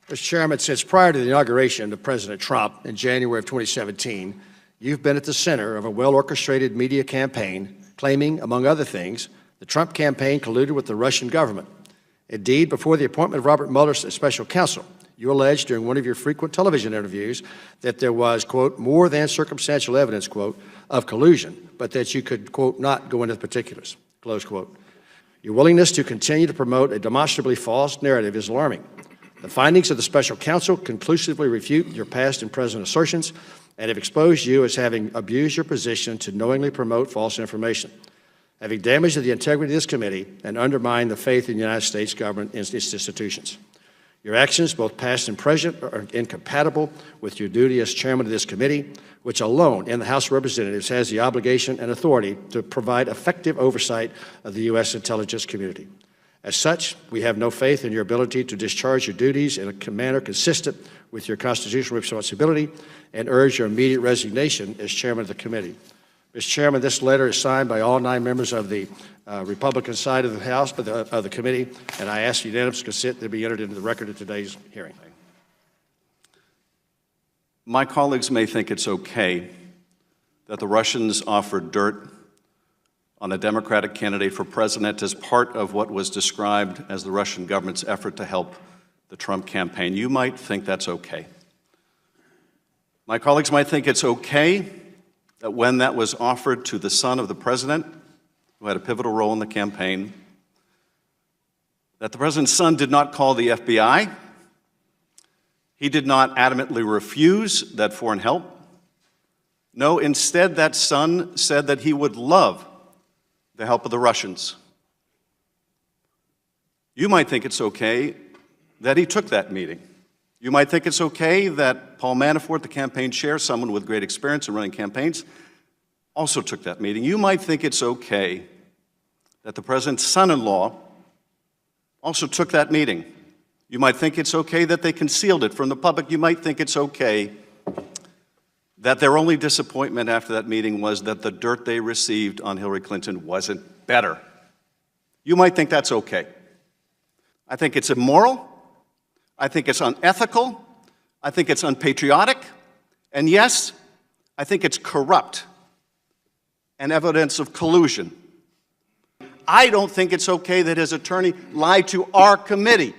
Mr. Chairman, since prior to the inauguration of President Trump in January of 2017, you've been at the center of a well-orchestrated media campaign claiming, among other things, the Trump campaign colluded with the Russian government. Indeed, before the appointment of Robert Mueller as special counsel, you alleged during one of your frequent television interviews that there was, quote, more than circumstantial evidence, quote, of collusion, but that you could, quote, not go into the particulars, close quote. Your willingness to continue to promote a demonstrably false narrative is alarming. The findings of the special counsel conclusively refute your past and present assertions and have exposed you as having abused your position to knowingly promote false information, having damaged the integrity of this committee and undermined the faith in the United States government and its institutions. Your actions, both past and present, are incompatible with your duty as chairman of this committee, which alone in the House of Representatives has the obligation and authority to provide effective oversight of the U.S. intelligence community. As such, we have no faith in your ability to discharge your duties in a manner consistent with your constitutional responsibility and urge your immediate resignation as chairman of the committee. Mr. Chairman, this letter is signed by all 9 members of the Republican side of the House, of the committee, and I ask unanimous consent to be entered into the record of today's hearing. My colleagues may think it's okay that the Russians offered dirt on a Democratic candidate for president as part of what was described as the Russian government's effort to help the Trump campaign. You might think that's okay. My colleagues might think it's okay that when that was offered to the son of the president, who had a pivotal role in the campaign, that the president's son did not call the FBI. He did not adamantly refuse that foreign help. No, instead, that son said that he would love the help of the Russians. You might think it's okay that he took that meeting. You might think it's okay that Paul Manafort, the campaign chair, someone with great experience in running campaigns, also took that meeting. You might think it's okay that the president's son-in-law also took that meeting. You might think it's okay that they concealed it from the public. You might think it's okay that their only disappointment after that meeting was that the dirt they received on Hillary Clinton wasn't better. You might think that's okay. I think it's immoral. I think it's unethical. I think it's unpatriotic. And yes, I think it's corrupt and evidence of collusion. I don't think it's okay that his attorney lied to our committee.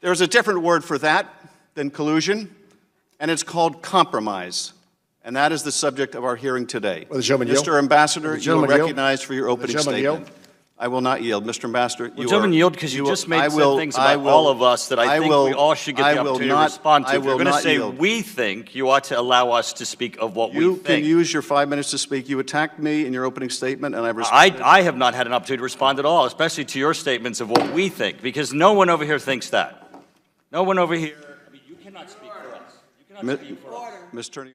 There's a different word for that than collusion, and it's called compromise. And that is the subject of our hearing today. Mr. Ambassador, you are recognized for your opening statement. I will not yield. Mr. Ambassador, you gentlemen, yield because you just made some things about all of us that I think we all should get the opportunity to respond to. If you're going to say we think, you ought to allow us to speak of what we think. You can use your 5 minutes to speak. You attacked me in your opening statement, and I've responded. I have not had an opportunity to respond at all, especially to your statements of what we think, because no one over here thinks that. No one over here. I mean, you cannot speak for us. You cannot speak for us. Ms. Attorney.